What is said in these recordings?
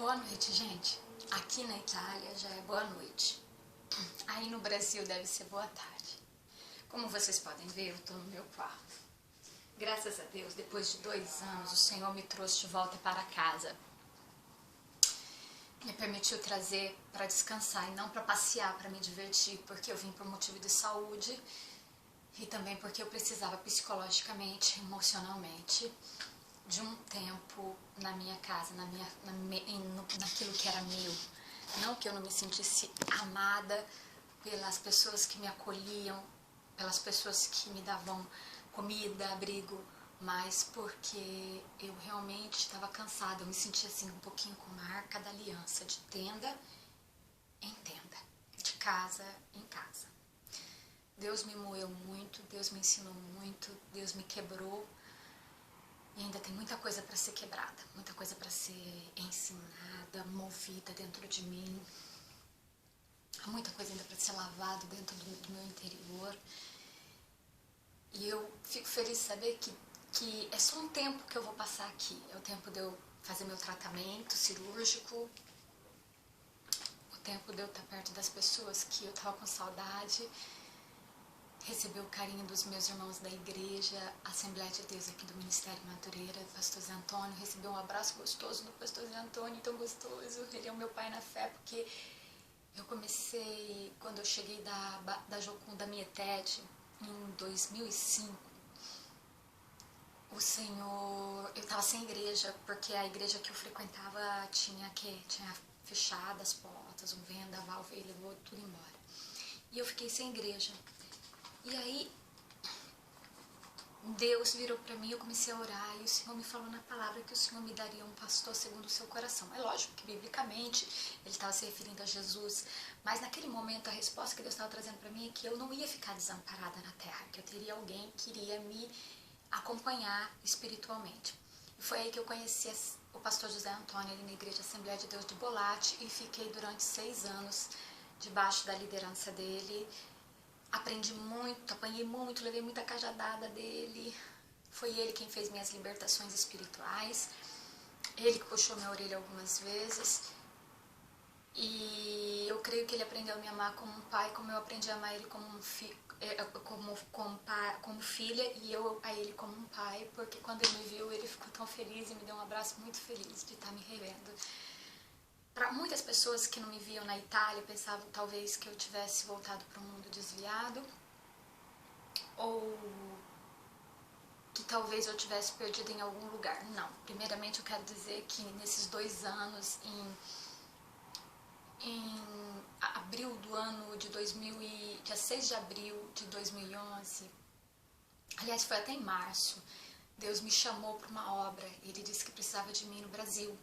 Boa noite, gente. Aqui na Itália já é boa noite. Aí no Brasil deve ser boa tarde. Como vocês podem ver, eu estou no meu quarto. Graças a Deus, depois de 2 anos, o Senhor me trouxe de volta para casa. Me permitiu trazer para descansar e não para passear, para me divertir, porque eu vim por motivo de saúde e também porque eu precisava psicologicamente, emocionalmente, de um tempo na minha casa, naquilo que era meu. Não que eu não me sentisse amada pelas pessoas que me acolhiam, pelas pessoas que me davam comida, abrigo, mas porque eu realmente estava cansada, eu me sentia assim um pouquinho com a marca da aliança, de tenda em tenda, de casa em casa. Deus me moeu muito, Deus me ensinou muito, Deus me quebrou. E ainda tem muita coisa para ser quebrada, muita coisa para ser ensinada, movida dentro de mim. Há muita coisa ainda para ser lavada dentro do meu interior. E eu fico feliz de saber que é só um tempo que eu vou passar aqui. É o tempo de eu fazer meu tratamento cirúrgico, o tempo de eu estar perto das pessoas que eu estava com saudade, receber o carinho dos meus irmãos da igreja, Assembleia de Deus aqui do Ministério Madureira, Pastor Zé Antônio, receber um abraço gostoso do Pastor Zé Antônio, tão gostoso, ele é o meu pai na fé, porque eu comecei, quando eu cheguei da Jocum, da Mietet, em 2005, o Senhor, eu estava sem igreja, porque a igreja que eu frequentava tinha fechado as portas, um vendaval veio e levou tudo embora. E eu fiquei sem igreja. E aí, Deus virou para mim, eu comecei a orar, e o Senhor me falou na palavra que o Senhor me daria um pastor segundo o seu coração. É lógico que, biblicamente, ele estava se referindo a Jesus, mas naquele momento a resposta que Deus estava trazendo para mim é que eu não ia ficar desamparada na terra, que eu teria alguém que iria me acompanhar espiritualmente. E foi aí que eu conheci o pastor José Antônio, ali na Igreja Assembleia de Deus de Bolate, e fiquei durante 6 anos debaixo da liderança dele. Aprendi muito, apanhei muito, levei muita cajadada dele. Foi ele quem fez minhas libertações espirituais. Ele que puxou minha orelha algumas vezes. E eu creio que ele aprendeu a me amar como um pai, como eu aprendi a amar ele como filha, e eu a ele como um pai, porque quando ele me viu, ele ficou tão feliz e me deu um abraço muito feliz de estar me revendo. Para muitas pessoas que não me viam na Itália, pensavam talvez que eu tivesse voltado para um mundo desviado, ou que talvez eu tivesse perdido em algum lugar. Não, primeiramente eu quero dizer que nesses 2 anos, em abril do ano de dia 6 de abril de 2011, aliás foi até em março, Deus me chamou para uma obra, ele disse que precisava de mim no Brasil.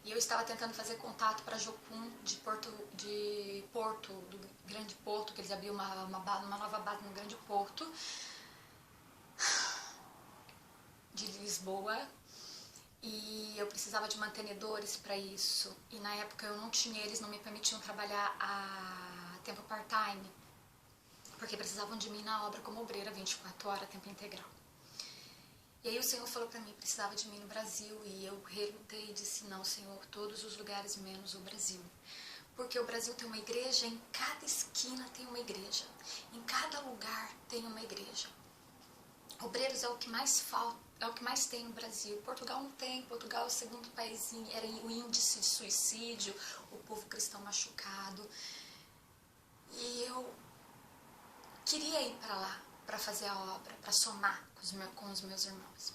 E eu estava tentando fazer contato para Jocum de Porto, do Grande Porto, que eles abriram uma nova base no Grande Porto, de Lisboa, e eu precisava de mantenedores para isso. E na época eu não tinha, eles não me permitiam trabalhar a tempo part-time, porque precisavam de mim na obra como obreira 24 horas, tempo integral. E aí o Senhor falou para mim, precisava de mim no Brasil, e eu relutei e disse, não, Senhor, todos os lugares menos o Brasil. Porque o Brasil tem uma igreja, em cada esquina tem uma igreja, em cada lugar tem uma igreja. Obreiros é o que mais falta, é o que mais tem no Brasil. Portugal não tem, Portugal é o segundo país, era o índice de suicídio, o povo cristão machucado. E eu queria ir para lá, para fazer a obra, para somar com os meus irmãos.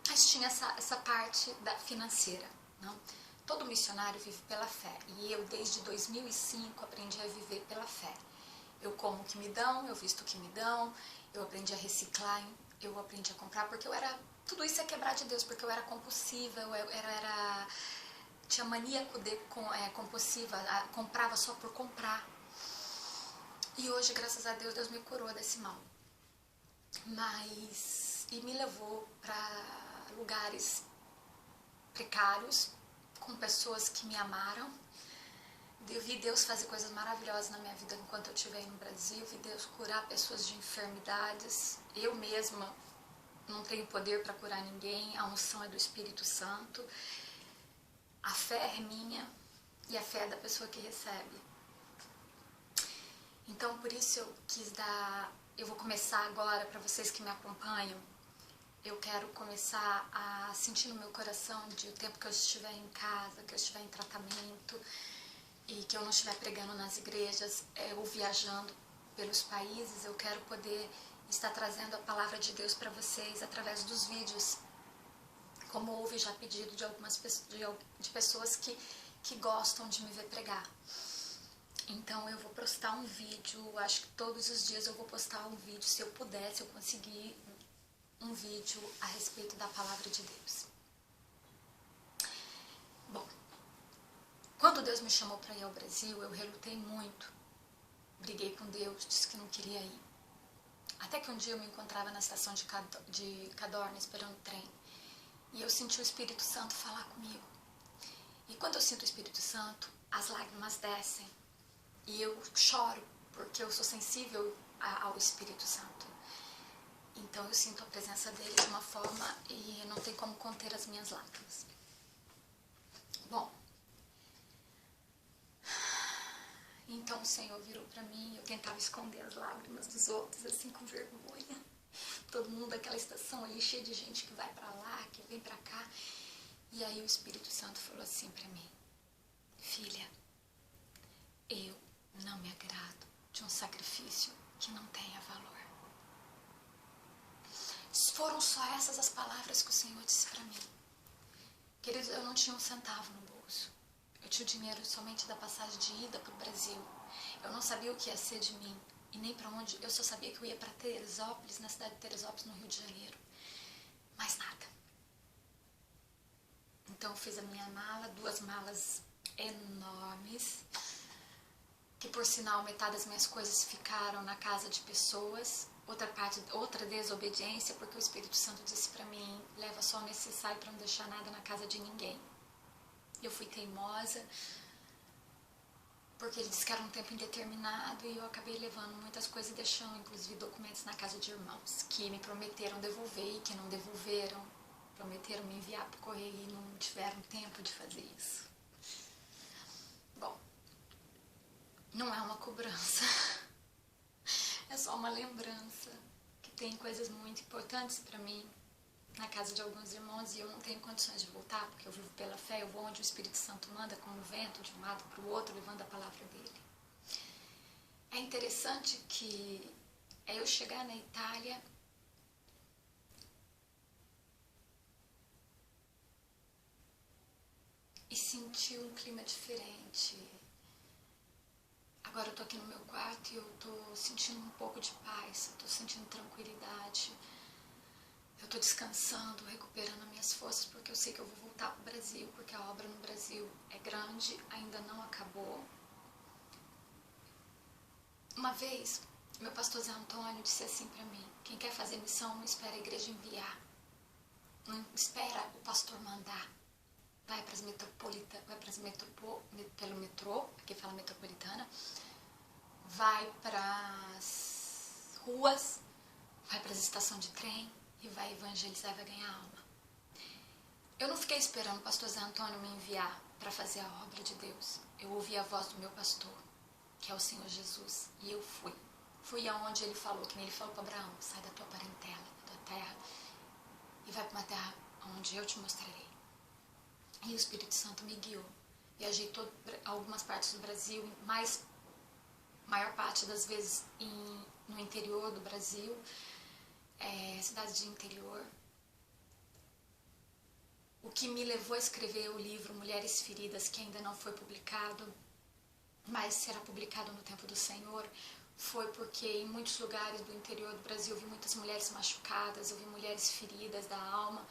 Mas tinha essa parte financeira, não? Todo missionário vive pela fé, e eu desde 2005 aprendi a viver pela fé. Eu como o que me dão, eu visto o que me dão, eu aprendi a reciclar, eu aprendi a comprar, porque tudo isso é quebrar de Deus, porque eu era compulsiva, tinha maníaco compulsiva, comprava só por comprar. E hoje, graças a Deus, Deus me curou desse mal. E me levou para lugares precários, com pessoas que me amaram. Eu vi Deus fazer coisas maravilhosas na minha vida enquanto eu estive aí no Brasil. Vi Deus curar pessoas de enfermidades. Eu mesma não tenho poder para curar ninguém. A unção é do Espírito Santo. A fé é minha e a fé é da pessoa que recebe. Então, por isso eu vou começar agora, para vocês que me acompanham, eu quero começar a sentir no meu coração de o tempo que eu estiver em casa, que eu estiver em tratamento e que eu não estiver pregando nas igrejas ou viajando pelos países, eu quero poder estar trazendo a palavra de Deus para vocês através dos vídeos, como houve já pedido de pessoas que gostam de me ver pregar. Então eu vou postar um vídeo, acho que todos os dias eu vou postar um vídeo, se eu puder, se eu conseguir, um vídeo a respeito da palavra de Deus. Bom, quando Deus me chamou para ir ao Brasil, eu relutei muito, briguei com Deus, disse que não queria ir. Até que um dia eu me encontrava na estação de Cadorna esperando o trem, e eu senti o Espírito Santo falar comigo. E quando eu sinto o Espírito Santo, as lágrimas descem. E eu choro, porque eu sou sensível ao Espírito Santo. Então eu sinto a presença dele de uma forma e não tem como conter as minhas lágrimas. Bom, então o Senhor virou para mim, eu tentava esconder as lágrimas dos outros, assim, com vergonha. Todo mundo daquela estação ali, cheio de gente que vai para lá, que vem para cá. E aí o Espírito Santo falou assim para mim: filha, eu não me agrado de um sacrifício que não tenha valor. Foram só essas as palavras que o Senhor disse para mim. Queridos, eu não tinha um centavo no bolso. Eu tinha o dinheiro somente da passagem de ida para o Brasil. Eu não sabia o que ia ser de mim e nem para onde. Eu só sabia que eu ia para Teresópolis, na cidade de Teresópolis, no Rio de Janeiro. Mais nada. Então eu fiz a minha mala, 2 malas enormes, que por sinal metade das minhas coisas ficaram na casa de pessoas, outra desobediência, porque o Espírito Santo disse para mim: leva só o necessário para não deixar nada na casa de ninguém. Eu fui teimosa, porque ele disse que era um tempo indeterminado, e eu acabei levando muitas coisas e deixando inclusive documentos na casa de irmãos que me prometeram devolver e que não devolveram, prometeram me enviar por correio e não tiveram tempo de fazer isso. Bom, não é uma cobrança, é só uma lembrança que tem coisas muito importantes para mim na casa de alguns irmãos e eu não tenho condições de voltar, porque eu vivo pela fé, eu vou onde o Espírito Santo manda, como o vento, de um lado para o outro, levando a palavra dele. É interessante que eu chegar na Itália e sentir um clima diferente. Agora eu tô aqui no meu quarto e eu tô sentindo um pouco de paz, eu tô sentindo tranquilidade. Eu tô descansando, recuperando as minhas forças, porque eu sei que eu vou voltar pro Brasil, porque a obra no Brasil é grande, ainda não acabou. Uma vez, meu pastor Zé Antônio disse assim pra mim: quem quer fazer missão não espera a igreja enviar, não espera o pastor mandar. Vai para as metropolitanas, vai para pelo metrô, aqui fala metropolitana, vai para as ruas, vai para as estações de trem e vai evangelizar, vai ganhar alma. Eu não fiquei esperando o pastor Zé Antônio me enviar para fazer a obra de Deus. Eu ouvi a voz do meu pastor, que é o Senhor Jesus, e eu fui. Fui aonde ele falou, que nem ele falou para Abraão: sai da tua parentela, da tua terra, e vai para uma terra onde eu te mostrarei. E o Espírito Santo me guiou. Viajei algumas partes do Brasil, mas maior parte das vezes no interior do Brasil, cidades de interior. O que me levou a escrever o livro Mulheres Feridas, que ainda não foi publicado, mas será publicado no tempo do Senhor, foi porque em muitos lugares do interior do Brasil eu vi muitas mulheres machucadas, eu vi mulheres feridas da alma.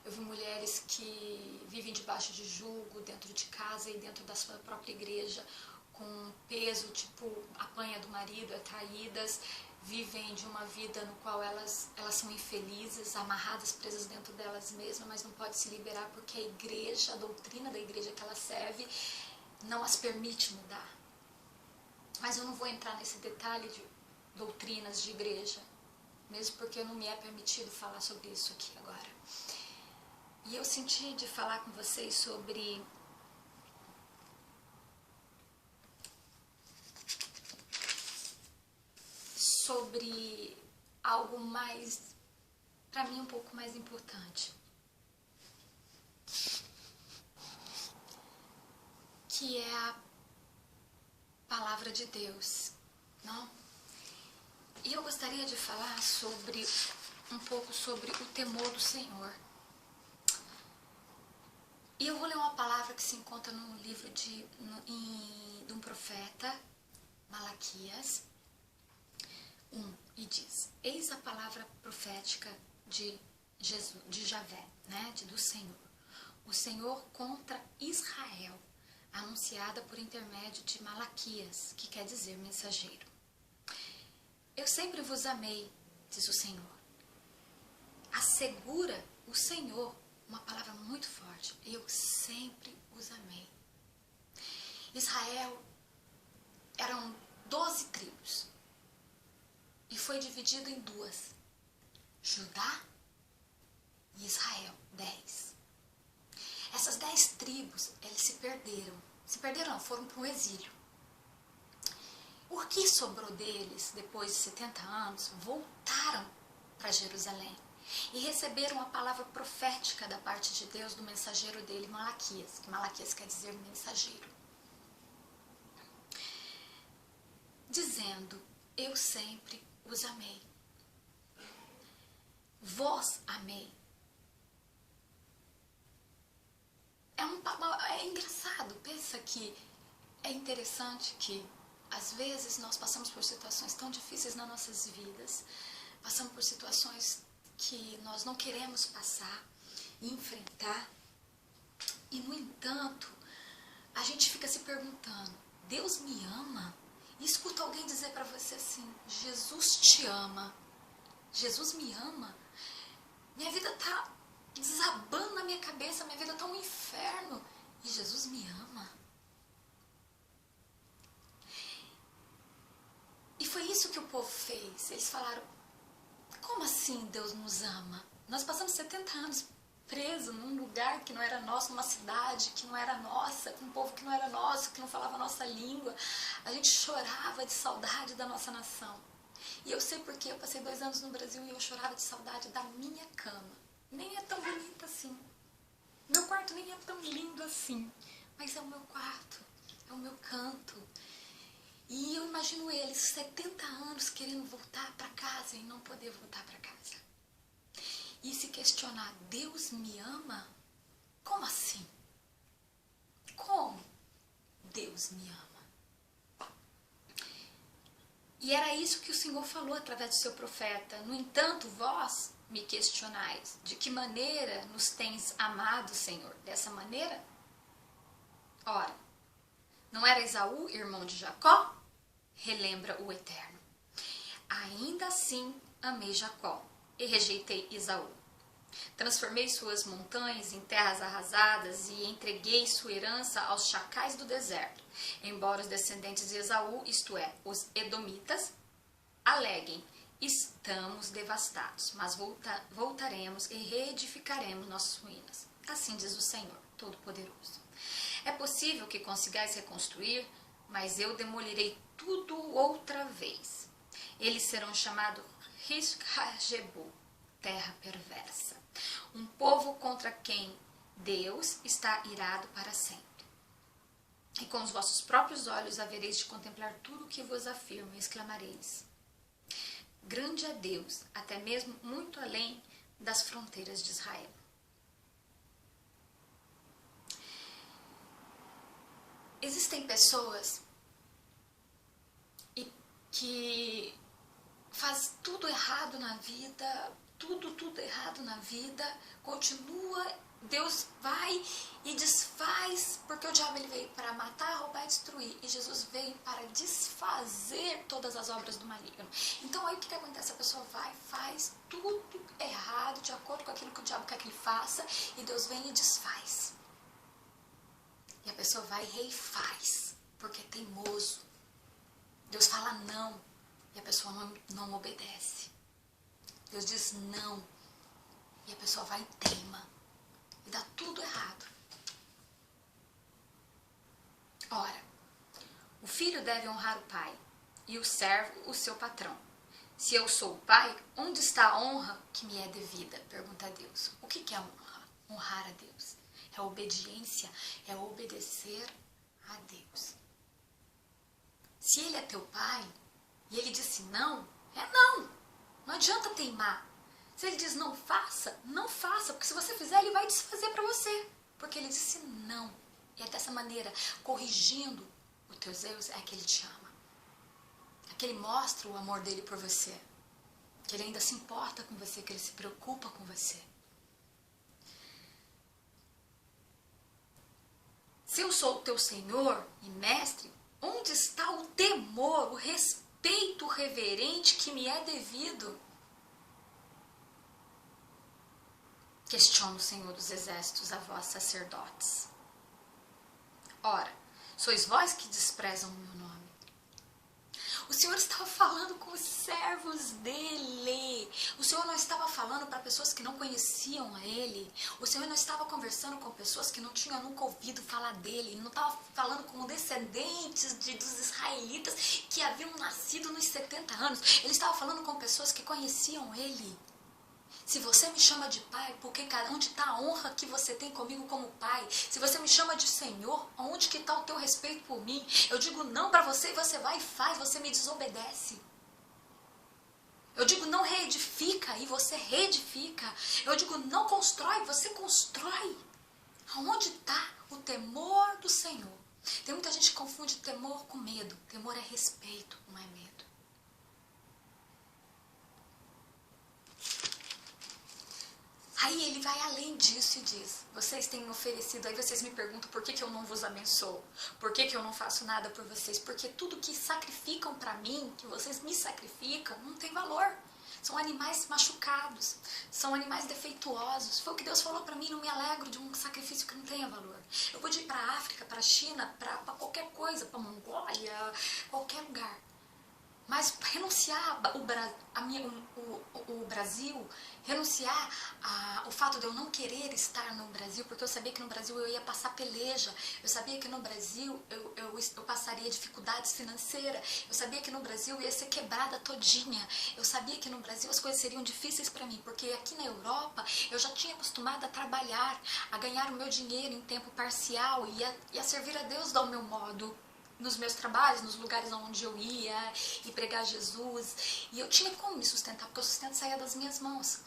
Eu vi mulheres que vivem debaixo de julgo, dentro de casa e dentro da sua própria igreja, com peso, tipo, apanha do marido, traídas, vivem de uma vida no qual elas são infelizes, amarradas, presas dentro delas mesmas, mas não podem se liberar porque a igreja, a doutrina da igreja que ela serve, não as permite mudar. Mas eu não vou entrar nesse detalhe de doutrinas de igreja, mesmo porque não me é permitido falar sobre isso aqui agora. E eu senti de falar com vocês sobre sobre algo mais, para mim, um pouco mais importante, que é a palavra de Deus, não? E eu gostaria de falar um pouco sobre o temor do Senhor. E eu vou ler uma palavra que se encontra no livro de um profeta, Malaquias 1, e diz: eis a palavra profética de Javé, né, do Senhor. O Senhor contra Israel, anunciada por intermédio de Malaquias, que quer dizer mensageiro. Eu sempre vos amei, diz o Senhor. Assegura o Senhor, uma palavra muito forte. Eu sempre os amei. Israel eram 12 tribos e foi dividido em duas: Judá e Israel, 10. Essas 10 tribos, eles se perderam. Se perderam, não, foram para o exílio. O que sobrou deles, depois de 70 anos, voltaram para Jerusalém e receberam a palavra profética da parte de Deus do mensageiro dele, Malaquias, que Malaquias quer dizer mensageiro, dizendo: eu sempre os amei, vós amei. É engraçado, pensa que é interessante que às vezes nós passamos por situações tão difíceis nas nossas vidas, passamos por situações que nós não queremos passar e enfrentar, e no entanto, a gente fica se perguntando: Deus me ama? E escuta alguém dizer para você assim: Jesus te ama, Jesus me ama, minha vida está desabando na minha cabeça, minha vida está um inferno, e Jesus me ama. E foi isso que o povo fez. Eles falaram: como assim Deus nos ama? Nós passamos 70 anos presos num lugar que não era nosso, numa cidade que não era nossa, com um povo que não era nosso, que não falava a nossa língua. A gente chorava de saudade da nossa nação. E eu sei porque eu passei 2 anos no Brasil e eu chorava de saudade da minha cama. Nem é tão bonita assim. Meu quarto nem é tão lindo assim. Mas é o meu quarto, é o meu canto. E eu imagino eles, 70 anos, querendo voltar para casa e não poder voltar para casa. E se questionar: Deus me ama? Como assim? Como Deus me ama? E era isso que o Senhor falou através do seu profeta. No entanto, vós me questionais: de que maneira nos tens amado, Senhor? Dessa maneira? Ora, não era Esaú, irmão de Jacó? Relembra o Eterno. Ainda assim amei Jacó e rejeitei Esaú. Transformei suas montanhas em terras arrasadas e entreguei sua herança aos chacais do deserto. Embora os descendentes de Esaú, isto é, os edomitas, aleguem: estamos devastados, mas voltaremos e reedificaremos nossas ruínas. Assim diz o Senhor Todo-Poderoso. É possível que consigais reconstruir, mas eu demolirei tudo outra vez. Eles serão chamados Rishkajebu, terra perversa, um povo contra quem Deus está irado para sempre. E com os vossos próprios olhos havereis de contemplar tudo o que vos afirmo, e exclamareis: grande é Deus, até mesmo muito além das fronteiras de Israel. Existem pessoas que faz tudo errado na vida, tudo errado na vida, continua, Deus vai e desfaz, porque o diabo ele veio para matar, roubar e destruir, e Jesus veio para desfazer todas as obras do maligno. Então aí o que acontece? A pessoa vai, faz tudo errado, de acordo com aquilo que o diabo quer que ele faça, e Deus vem e desfaz. E a pessoa vai e refaz, porque é teimoso. Deus fala não, e a pessoa não obedece. Deus diz não, e a pessoa vai e teima, e dá tudo errado. Ora, o filho deve honrar o pai, e o servo o seu patrão. Se eu sou o pai, onde está a honra que me é devida? Pergunta a Deus. O que é honra? Honrar a Deus. É obediência, é obedecer a Deus. Se ele é teu pai e ele disse não, é não. Não adianta teimar. Se ele diz não faça, não faça, porque se você fizer, ele vai desfazer para você. Porque ele disse não. E é dessa maneira, corrigindo os teus erros, é que ele te ama. É que ele mostra o amor dele por você. Que ele ainda se importa com você, que ele se preocupa com você. Se eu sou o teu Senhor e Mestre, onde está o temor, o respeito reverente que me é devido? Questiona o Senhor dos Exércitos a vós, sacerdotes. Ora, sois vós que desprezam o meu nome. O Senhor estava falando com os servos dele. O Senhor não estava falando para pessoas que não conheciam a ele. O Senhor não estava conversando com pessoas que não tinham nunca ouvido falar dele. Ele não estava falando com descendentes dos israelitas que haviam nascido nos 70 anos. Ele estava falando com pessoas que conheciam ele. Se você me chama de pai, porque onde está a honra que você tem comigo como pai? Se você me chama de Senhor, onde que está o teu respeito por mim? Eu digo não para você e você vai e faz, você me desobedece. Eu digo não reedifica e você reedifica. Eu digo não constrói, você constrói. Aonde está o temor do Senhor? Tem muita gente que confunde temor com medo. Temor é respeito, não é medo. Aí ele vai além disso e diz, vocês têm me oferecido, aí vocês me perguntam por que eu não vos abençoo, por que eu não faço nada por vocês, porque tudo que sacrificam para mim, que vocês me sacrificam, não tem valor. São animais machucados, são animais defeituosos. Foi o que Deus falou para mim, não me alegro de um sacrifício que não tenha valor. Eu podia ir para a África, para a China, para qualquer coisa, para a Mongólia, qualquer lugar. Mas renunciar o Brasil, renunciar o fato de eu não querer estar no Brasil, porque eu sabia que no Brasil eu ia passar peleja, eu sabia que no Brasil eu passaria dificuldades financeiras, eu sabia que no Brasil eu ia ser quebrada todinha, eu sabia que no Brasil as coisas seriam difíceis para mim, porque aqui na Europa eu já tinha acostumado a trabalhar, a ganhar o meu dinheiro em tempo parcial e a servir a Deus do meu modo. Nos meus trabalhos, nos lugares onde eu ia e pregar Jesus. E eu tinha como me sustentar, porque o sustento saía das minhas mãos.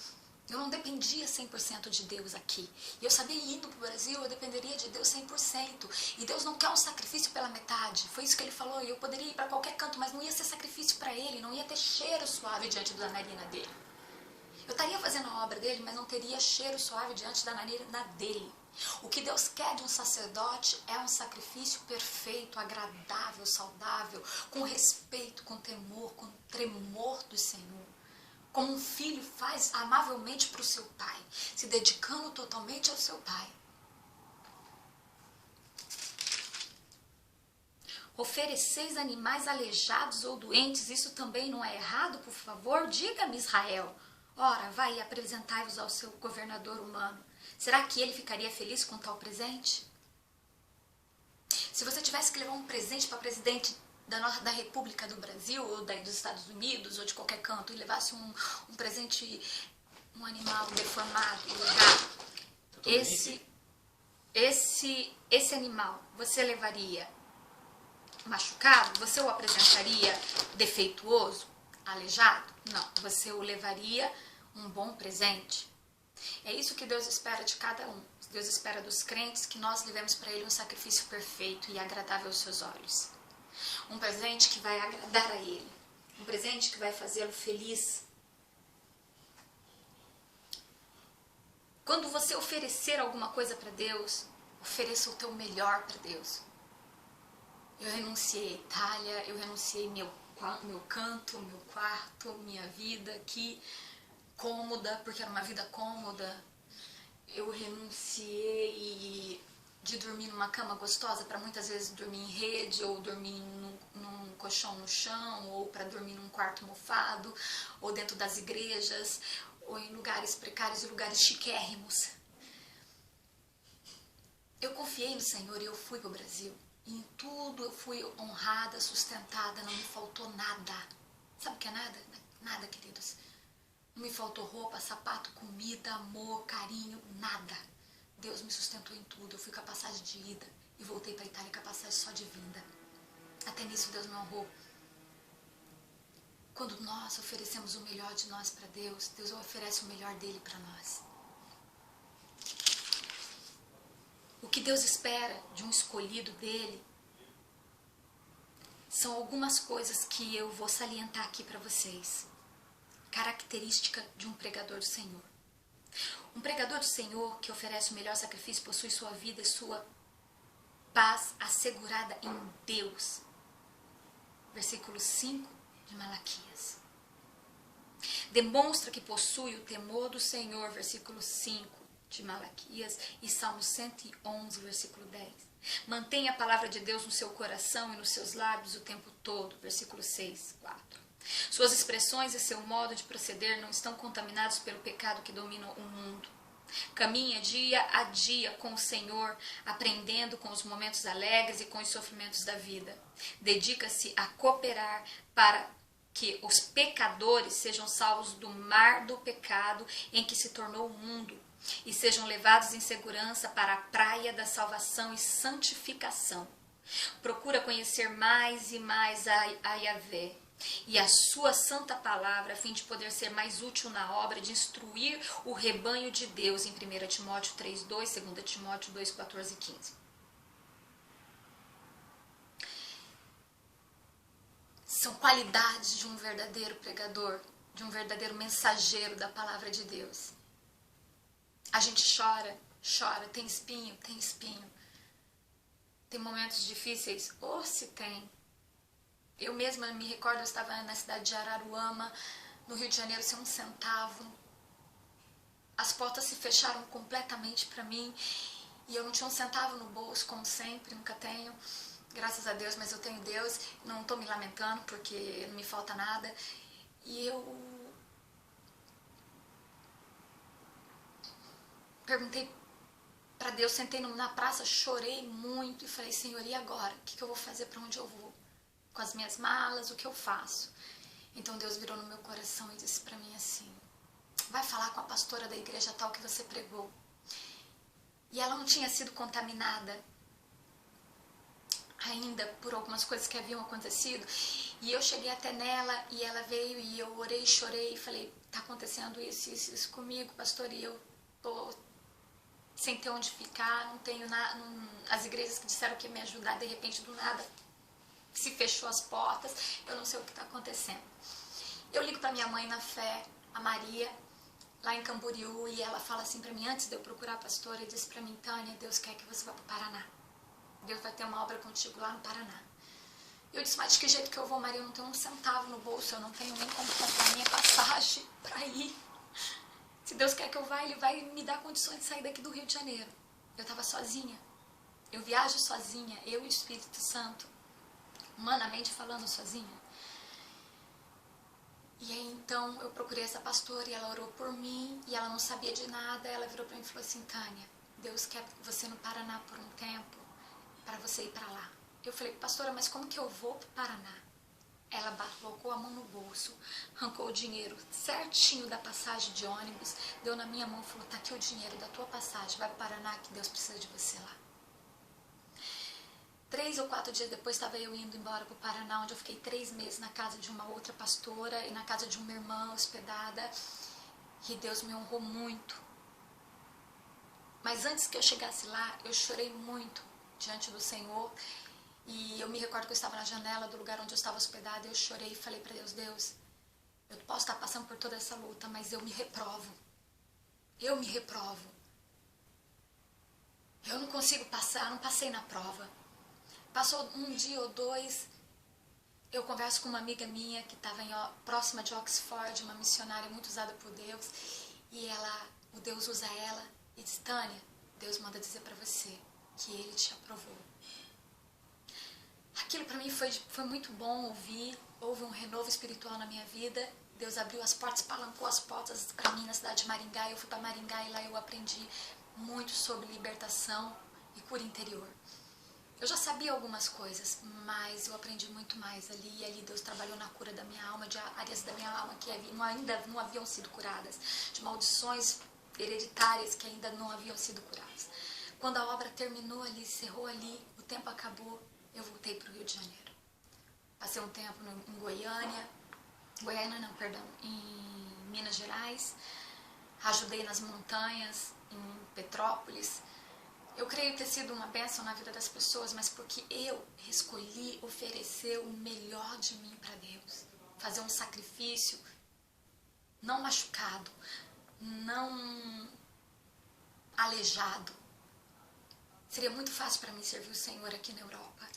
Eu não dependia 100% de Deus aqui. E eu sabia, indo para o Brasil, eu dependeria de Deus 100%. E Deus não quer um sacrifício pela metade. Foi isso que ele falou. E eu poderia ir para qualquer canto, mas não ia ser sacrifício para ele. Não ia ter cheiro suave diante da narina dele. Eu estaria fazendo a obra dele, mas não teria cheiro suave diante da narina dele. O que Deus quer de um sacerdote é um sacrifício perfeito, agradável, saudável, com respeito, com temor, com tremor do Senhor. Como um filho faz amavelmente para o seu pai, se dedicando totalmente ao seu pai. Ofereceis animais aleijados ou doentes, isso também não é errado, por favor? Diga-me, Israel. Ora, vai e apresentai-vos ao seu governador humano. Será que ele ficaria feliz com tal presente? Se você tivesse que levar um presente para presidente da República do Brasil, ou dos Estados Unidos, ou de qualquer canto, e levasse um presente, um animal deformado, esse animal, você levaria machucado? Você o apresentaria defeituoso, aleijado? Não, você o levaria um bom presente. É isso que Deus espera de cada um. Deus espera dos crentes que nós levemos para Ele um sacrifício perfeito e agradável aos seus olhos. Um presente que vai agradar a Ele. Um presente que vai fazê-lo feliz. Quando você oferecer alguma coisa para Deus, ofereça o teu melhor para Deus. Eu renunciei a Itália, eu renunciei meu canto, meu quarto, minha vida aqui, cômoda, porque era uma vida cômoda. Eu renunciei de dormir numa cama gostosa para muitas vezes dormir em rede, ou dormir num colchão no chão, ou para dormir num quarto mofado, ou dentro das igrejas, ou em lugares precários e lugares chiquérrimos. Eu confiei no Senhor e eu fui para o Brasil. E em tudo eu fui honrada, sustentada, não me faltou nada. Sabe o que é nada? Nada, queridos. Não me faltou roupa, sapato, comida, amor, carinho, nada. Deus me sustentou em tudo. Eu fui com a passagem de ida e voltei para a Itália com a passagem só de vinda. Até nisso Deus me honrou. Quando nós oferecemos o melhor de nós para Deus, Deus oferece o melhor dele para nós. O que Deus espera de um escolhido dele são algumas coisas que eu vou salientar aqui para vocês. Característica de um pregador do Senhor. Um pregador do Senhor que oferece o melhor sacrifício possui sua vida e sua paz assegurada em Deus. Versículo 5 de Malaquias. Demonstra que possui o temor do Senhor, versículo 5 de Malaquias, e Salmo 111, versículo 10. Mantenha a palavra de Deus no seu coração e nos seus lábios o tempo todo, versículo 6, 4. Suas expressões e seu modo de proceder não estão contaminados pelo pecado que domina o mundo. Caminha dia a dia com o Senhor, aprendendo com os momentos alegres e com os sofrimentos da vida. Dedica-se a cooperar para que os pecadores sejam salvos do mar do pecado em que se tornou o mundo e sejam levados em segurança para a praia da salvação e santificação. Procura conhecer mais e mais a Yahvé e a sua santa palavra, a fim de poder ser mais útil na obra de instruir o rebanho de Deus, em 1 Timóteo 3:2, 2 Timóteo 2:14 e 15. São qualidades de um verdadeiro pregador, de um verdadeiro mensageiro da palavra de Deus. A gente chora, tem espinho, tem espinho. Tem momentos difíceis, ou se tem. Eu mesma me recordo, eu estava na cidade de Araruama, no Rio de Janeiro, sem um centavo. As portas se fecharam completamente para mim e eu não tinha um centavo no bolso, como sempre, nunca tenho. Graças a Deus, mas eu tenho Deus, não estou me lamentando porque não me falta nada. E eu perguntei para Deus, sentei na praça, chorei muito e falei, Senhor, e agora? O que eu vou fazer, para onde eu vou? Com as minhas malas, o que eu faço? Então Deus virou no meu coração e disse para mim assim, vai falar com a pastora da igreja tal que você pregou. E ela não tinha sido contaminada ainda por algumas coisas que haviam acontecido. E eu cheguei até nela e ela veio e eu orei, chorei e falei, tá acontecendo isso comigo, pastor, e eu tô sem ter onde ficar, não tenho nada, as igrejas que disseram que ia me ajudar, de repente do nada se fechou as portas, eu não sei o que está acontecendo. Eu ligo para minha mãe na fé, a Maria, lá em Camboriú, e ela fala assim para mim, antes de eu procurar a pastora, e disse para mim, Tânia, Deus quer que você vá para o Paraná. Deus vai ter uma obra contigo lá no Paraná. Eu disse, mas de que jeito que eu vou, Maria? Eu não tenho um centavo no bolso, eu não tenho nem como comprar minha passagem para ir. Se Deus quer que eu vá, Ele vai me dar condições de sair daqui do Rio de Janeiro. Eu estava sozinha. Eu viajo sozinha, eu e o Espírito Santo. Humanamente falando, sozinha. E aí então eu procurei essa pastora e ela orou por mim e ela não sabia de nada. Ela virou para mim e falou assim, Tânia, Deus quer você no Paraná por um tempo para você ir para lá. Eu falei, pastora, mas como que eu vou para o Paraná? Ela colocou a mão no bolso, arrancou o dinheiro certinho da passagem de ônibus, deu na minha mão e falou, tá aqui o dinheiro da tua passagem, vai para o Paraná que Deus precisa de você lá. 3 ou 4 dias depois estava eu indo embora para o Paraná, onde eu fiquei 3 meses na casa de uma outra pastora e na casa de uma irmã hospedada. E Deus me honrou muito. Mas antes que eu chegasse lá, eu chorei muito diante do Senhor. E eu me recordo que eu estava na janela do lugar onde eu estava hospedada e eu chorei e falei para Deus, Deus, eu posso estar passando por toda essa luta, mas eu me reprovo. Eu me reprovo. Eu não consigo passar, não passei na prova. Passou um dia ou dois, eu converso com uma amiga minha que estava próxima de Oxford, uma missionária muito usada por Deus, e o Deus usa ela e diz, Tânia, Deus manda dizer para você que Ele te aprovou. Aquilo para mim foi muito bom ouvir, houve um renovo espiritual na minha vida, Deus abriu as portas, palancou as portas para mim na cidade de Maringá, eu fui para Maringá e lá eu aprendi muito sobre libertação e cura interior. Eu já sabia algumas coisas, mas eu aprendi muito mais ali, e ali Deus trabalhou na cura da minha alma, de áreas da minha alma que ainda não haviam sido curadas, de maldições hereditárias que ainda não haviam sido curadas. Quando a obra terminou ali, encerrou ali, o tempo acabou, eu voltei para o Rio de Janeiro. Passei um tempo em em Minas Gerais, ajudei nas montanhas, em Petrópolis. Eu creio ter sido uma bênção na vida das pessoas, mas porque eu escolhi oferecer o melhor de mim para Deus. Fazer um sacrifício não machucado, não aleijado. Seria muito fácil para mim servir o Senhor aqui na Europa,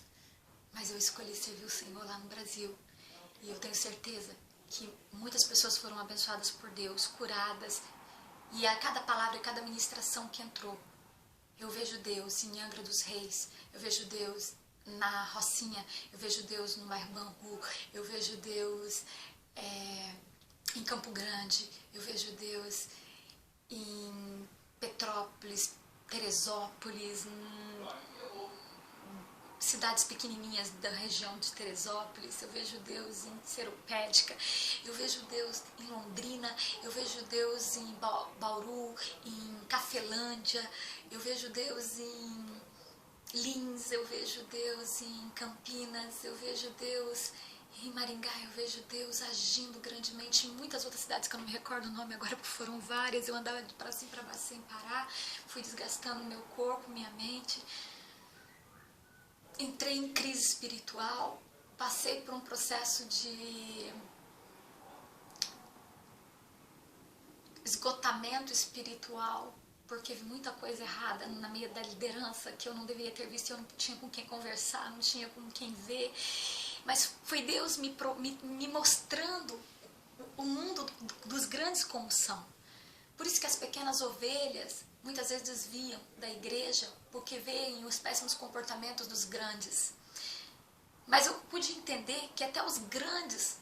mas eu escolhi servir o Senhor lá no Brasil. E eu tenho certeza que muitas pessoas foram abençoadas por Deus, curadas, e a cada palavra e cada ministração que entrou, eu vejo Deus em Angra dos Reis, eu vejo Deus na Rocinha, eu vejo Deus no bairro Bangu, eu vejo Deus em Campo Grande, eu vejo Deus em Petrópolis, Teresópolis, cidades pequenininhas da região de Teresópolis, eu vejo Deus em Seropédica, eu vejo Deus em Londrina, eu vejo Deus em Bauru, em Cafelândia, eu vejo Deus em Lins, eu vejo Deus em Campinas, eu vejo Deus em Maringá, eu vejo Deus agindo grandemente em muitas outras cidades que eu não me recordo o nome agora, porque foram várias, eu andava de pra cima e pra baixo sem parar, fui desgastando meu corpo, minha mente. Entrei em crise espiritual, passei por um processo de esgotamento espiritual, porque vi muita coisa errada na meio da liderança que eu não deveria ter visto, eu não tinha com quem conversar, não tinha com quem ver, mas foi Deus me mostrando o mundo dos grandes como são. Por isso que as pequenas ovelhas muitas vezes desviam da igreja, porque veem os péssimos comportamentos dos grandes. Mas eu pude entender que até os grandes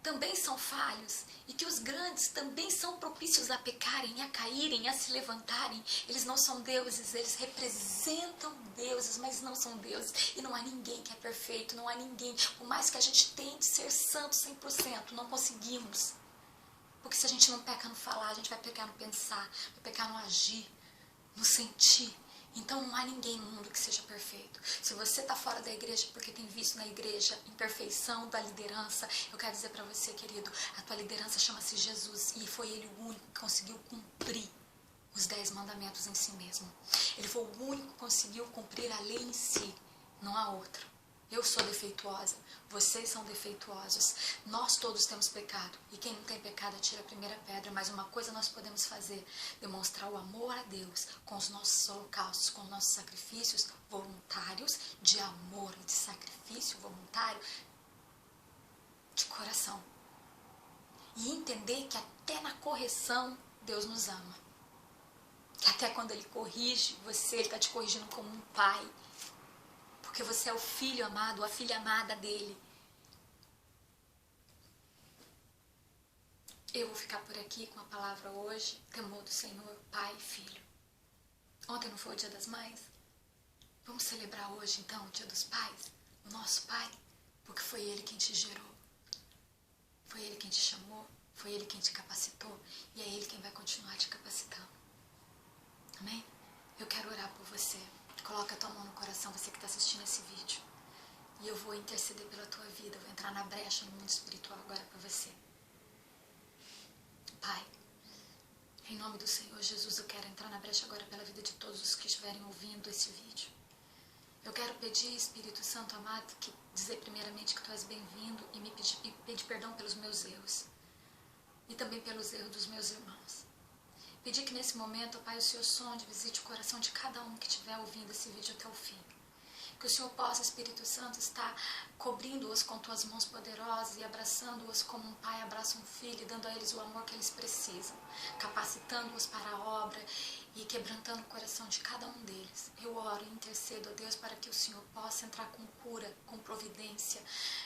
também são falhos, e que os grandes também são propícios a pecarem, a caírem, a se levantarem. Eles não são deuses, eles representam deuses, mas não são deuses. E não há ninguém que é perfeito, não há ninguém. Por mais que a gente tente ser santo 100%, não conseguimos. Porque se a gente não peca no falar, a gente vai pecar no pensar, vai pecar no agir, no sentir. Então não há ninguém no mundo que seja perfeito. Se você está fora da igreja porque tem visto na igreja imperfeição da liderança, eu quero dizer para você, querido, a tua liderança chama-se Jesus, e foi ele o único que conseguiu cumprir os 10 mandamentos em si mesmo. Ele foi o único que conseguiu cumprir a lei em si, não há outro. Eu sou defeituosa, vocês são defeituosos, nós todos temos pecado, e quem não tem pecado atira a primeira pedra. Mas uma coisa nós podemos fazer: demonstrar o amor a Deus com os nossos holocaustos, com os nossos sacrifícios voluntários, de amor e de sacrifício voluntário, de coração. E entender que até na correção Deus nos ama, que até quando Ele corrige você, Ele está te corrigindo como um pai, porque você é o filho amado, a filha amada dele. Eu vou ficar por aqui com a palavra hoje, temor do Senhor, pai e filho. Ontem não foi o dia das mães? Vamos celebrar hoje então o dia dos pais, o nosso pai, porque foi ele quem te gerou, foi ele quem te chamou, foi ele quem te capacitou, e é ele quem vai continuar te capacitando. Amém? Eu quero orar por você. Coloca a tua mão no coração, você que está assistindo esse vídeo. E eu vou interceder pela tua vida, vou entrar na brecha no mundo espiritual agora para você. Pai, em nome do Senhor Jesus, eu quero entrar na brecha agora pela vida de todos os que estiverem ouvindo esse vídeo. Eu quero pedir, Espírito Santo amado, dizer primeiramente que tu és bem-vindo e pedir perdão pelos meus erros. E também pelos erros dos meus irmãos. Pedir que nesse momento, Pai, o Senhor sonde, visite o coração de cada um que estiver ouvindo esse vídeo até o fim. Que o Senhor possa, Espírito Santo, estar cobrindo-os com tuas mãos poderosas e abraçando-os como um pai abraça um filho, e dando a eles o amor que eles precisam, capacitando-os para a obra e quebrantando o coração de cada um deles. Eu oro e intercedo a Deus para que o Senhor possa entrar com cura, com providência,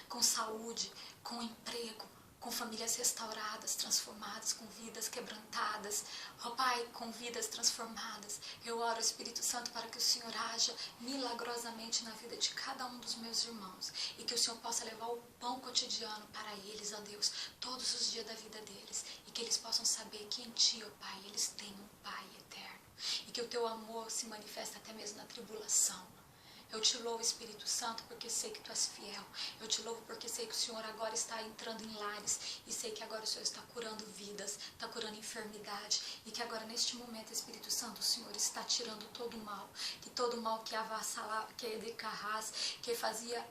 com saúde, com emprego, com famílias restauradas, transformadas, com vidas quebrantadas, ó Pai, com vidas transformadas. Eu oro, Espírito Santo, para que o Senhor haja milagrosamente na vida de cada um dos meus irmãos e que o Senhor possa levar o pão cotidiano para eles, ó Deus, todos os dias da vida deles, e que eles possam saber que em Ti, ó Pai, eles têm um Pai eterno e que o Teu amor se manifesta até mesmo na tribulação. Eu te louvo, Espírito Santo, porque sei que Tu és fiel. Eu te louvo porque sei que o Senhor agora está entrando em lares e sei que agora o Senhor está curando vidas, está curando enfermidade e que agora neste momento, Espírito Santo, o Senhor está tirando todo o mal, que todo o mal que avassalava, que fazia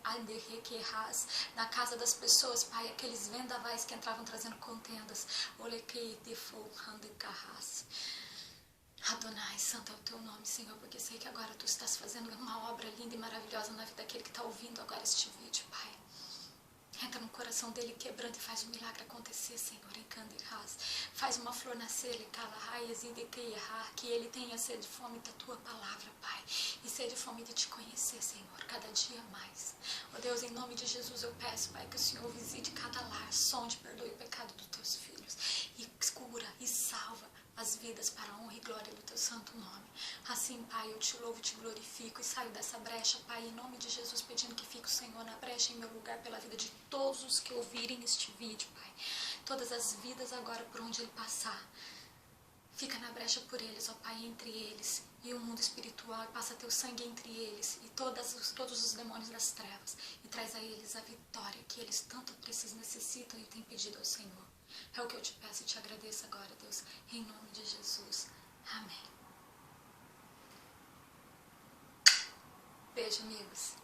na casa das pessoas, Pai, aqueles vendavais que entravam trazendo contendas. Adonai, santo é o Teu nome, Senhor, porque sei que agora Tu estás fazendo uma obra linda e maravilhosa na vida daquele que está ouvindo agora este vídeo, Pai. Entra no coração dele, quebrando e faz o milagre acontecer, Senhor, em Candirás. Faz uma flor nascer, que ele tenha sede e fome da Tua palavra, Pai. E sede e fome de Te conhecer, Senhor, cada dia mais. Ó Deus, em nome de Jesus eu peço, Pai, que o Senhor visite cada lar, sonde, perdoe o pecado dos Teus filhos. E cura e salva as vidas para a honra e glória do Teu santo nome. Assim, Pai, eu Te louvo, Te glorifico e saio dessa brecha, Pai, em nome de Jesus, pedindo que fique o Senhor na brecha em meu lugar pela vida de todos os que ouvirem este vídeo, Pai. Todas as vidas agora por onde Ele passar. Fica na brecha por eles, ó Pai, entre eles e o mundo espiritual, e passa Teu sangue entre eles e todos os demônios das trevas, e traz a eles a vitória que eles tanto precisam, necessitam e têm pedido ao Senhor. É o que eu Te peço e Te agradeço agora, Deus, em nome de Jesus. Amém. Beijo, amigos.